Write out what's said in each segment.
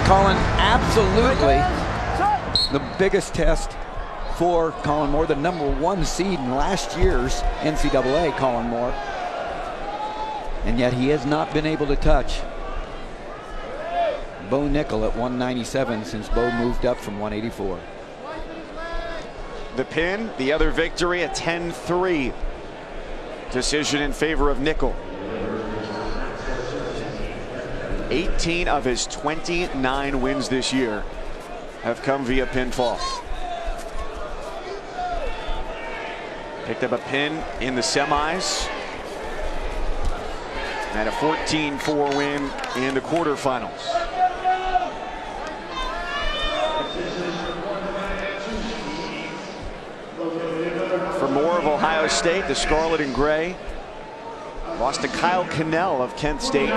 Kollin, absolutely the biggest test for Kollin Moore, the #1 seed in last year's NCAA, Kollin Moore. And yet he has not been able to touch Bo Nickal at 197 since Bo moved up from 184. The pin, the other victory, a 10-3 decision in favor of Nickal. 18 of his 29 wins this year have come via pinfall. Picked up a pin in the semis and a 14-4 win in the quarterfinals. For more of Ohio State, the Scarlet and Gray lost to Kyle Cannell of Kent State.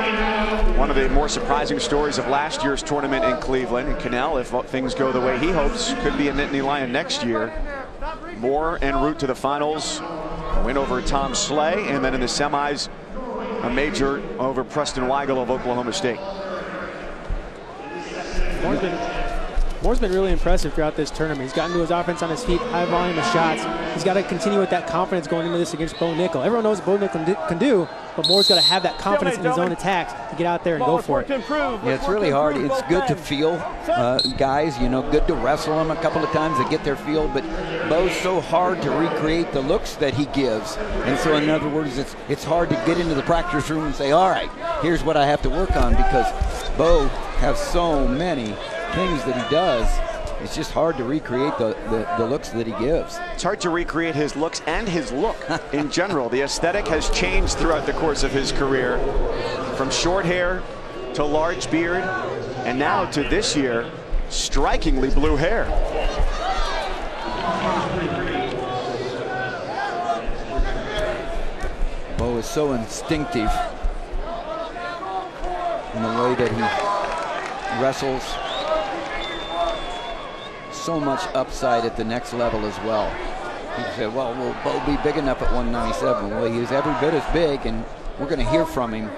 One of the more surprising stories of last year's tournament in Cleveland. And Cannell, if things go the way he hopes, could be a Nittany Lion next year. Moore en route to the finals. A win over Tom Slay, and then in the semis, a major over Preston Weigel of Oklahoma State. Moore's been really impressive throughout this tournament. He's gotten to his offense on his feet, high volume of shots. He's got to continue with that confidence going into this against Bo Nickal. Everyone knows what Bo Nickal can do, but Moore's got to have that confidence in his own attacks to get out there and go for it. Yeah, it's really hard. It's good to feel guys, you know, good to wrestle them a couple of times to get their feel, but Bo's so hard to recreate the looks that he gives. And so in other words, it's hard to get into the practice room and say, all right, here's what I have to work on, because Bo has so many things that he does. It's just hard to recreate the looks that he gives. It's hard to recreate his looks and his look in general. The aesthetic has changed throughout the course of his career, from short hair to large beard, and now to this year, strikingly blue hair. Bo is so instinctive in the way that he wrestles. So much upside at the next level as well. You say, well, will Bo be big enough at 197? Well, he's every bit as big, and we're going to hear from him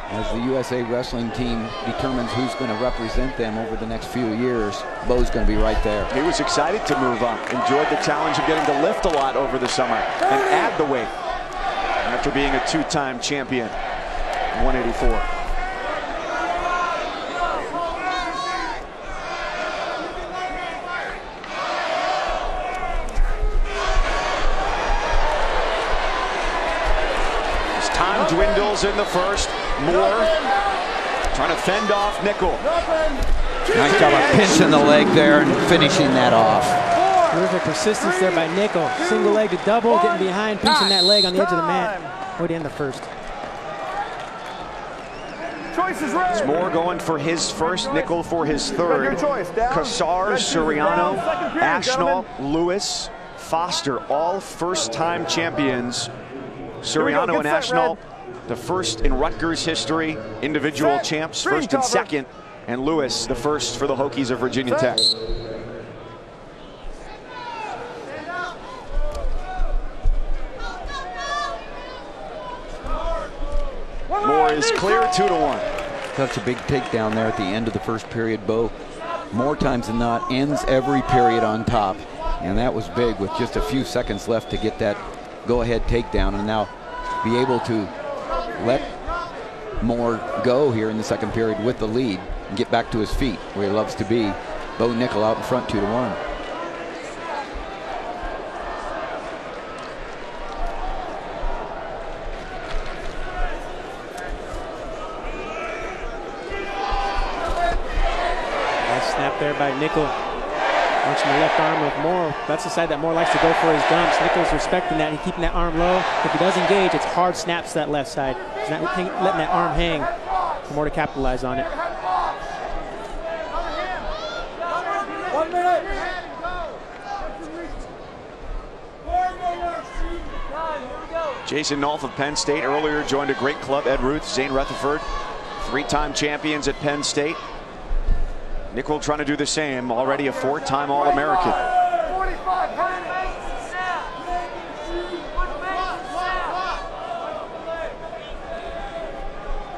as the USA wrestling team determines who's going to represent them over the next few years. Bo's going to be right there. He was excited to move up, enjoyed the challenge of getting to lift a lot over the summer and add the weight after being a two-time champion, 184. Dwindles in the first. Moore trying to fend off Nickal. Nice job of pinching the leg there and finishing that off. Terrific persistence there by Nickal. Single leg to double, getting behind, pinching that leg on the edge of the mat. Way to end the first. It's Moore going for his first, Nickal for his third. Cassar, Suriano, Ashnall, Lewis, Foster, all first-time champions. Suriano and Ashnall, the first in Rutgers history, individual champs, first and second, and Lewis, the first for the Hokies of Virginia Tech. Moore is clear 2-1. Such a big takedown there at the end of the first period. Bo, more times than not, ends every period on top. And that was big with just a few seconds left to get that go-ahead takedown, and now be able to let Moore go here in the second period with the lead and get back to his feet where he loves to be. Bo Nickal out in front 2-1. Nice snap there by Nickal. Launching the left arm of Moore. That's the side that Moore likes to go for his dumps. Nickal's respecting that. He's keeping that arm low. If he does engage, it's hard snaps to that left side. He's not letting that arm hang for Moore to capitalize on it. 1 minute. Jason Nolf of Penn State earlier joined a great club, Ed Ruth, Zane Rutherford, three-time champions at Penn State. Nickal trying to do the same, already a four-time All-American.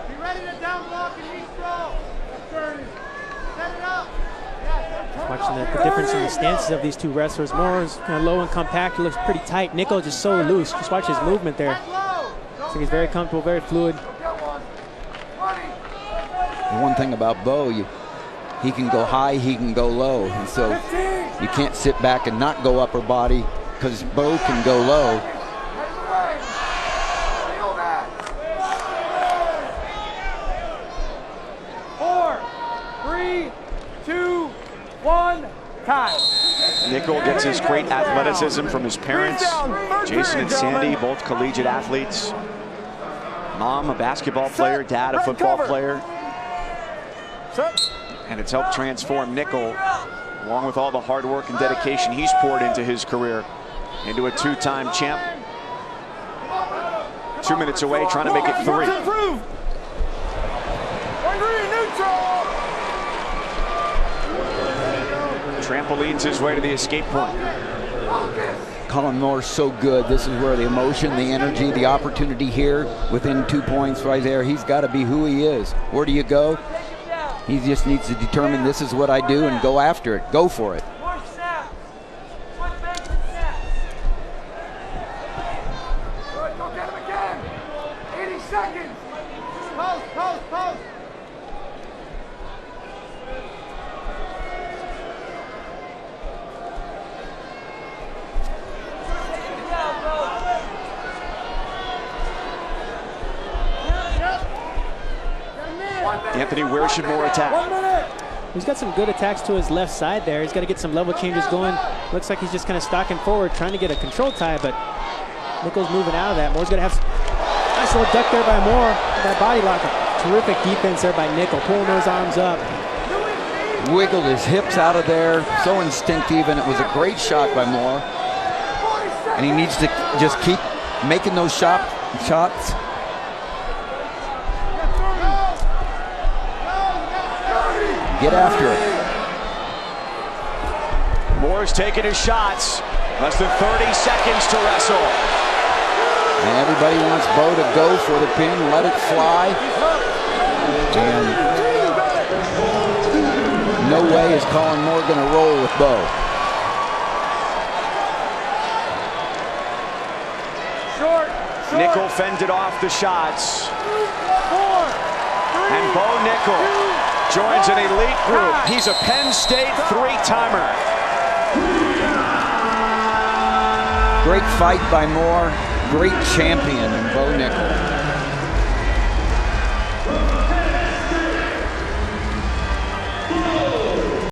Be ready to down block and each throw. Watching the difference in the stances of these two wrestlers. Moore is kind of low and compact. He looks pretty tight. Nickal just so loose. Just watch his movement there. So he's very comfortable, very fluid. One thing about Bo, he can go high, he can go low. And so you can't sit back and not go upper body because Bo can go low. Time. Nickal gets his great athleticism from his parents. Jason and Sandy, both collegiate athletes. Mom, a basketball player, dad, a football player. And it's helped transform Nickal, along with all the hard work and dedication he's poured into his career, into a two-time champ. 2 minutes away, trying to make it 3. Trampolines his way to the escape point. Kollin Moore's so good. This is where the emotion, the energy, the opportunity here within 2 points right there. He's got to be who he is. Where do you go? He just needs to determine this is what I do and go after it. Go for it. Go get him again. 80 seconds. Post, post, post. Anthony, where should Moore attack? 1 minute. He's got some good attacks to his left side there. He's got to get some level changes going. Looks like he's just kind of stalking forward, trying to get a control tie, but Nickal's moving out of that. Moore's going to have nice little duck there by Moore. That body lock. Terrific defense there by Nickal, pulling those arms up. Wiggled his hips out of there. So instinctive, and it was a great shot by Moore. And he needs to just keep making those shots. Get after it. Moore's taking his shots. Less than 30 seconds to wrestle. And everybody wants Bo to go for the pin, let it fly. And no way is Kollin Moore going to roll with Bo. Nickal fended off the shots. And Bo Nickal joins an elite group. He's a Penn State 3-timer. Great fight by Moore. Great champion in Bo Nickal.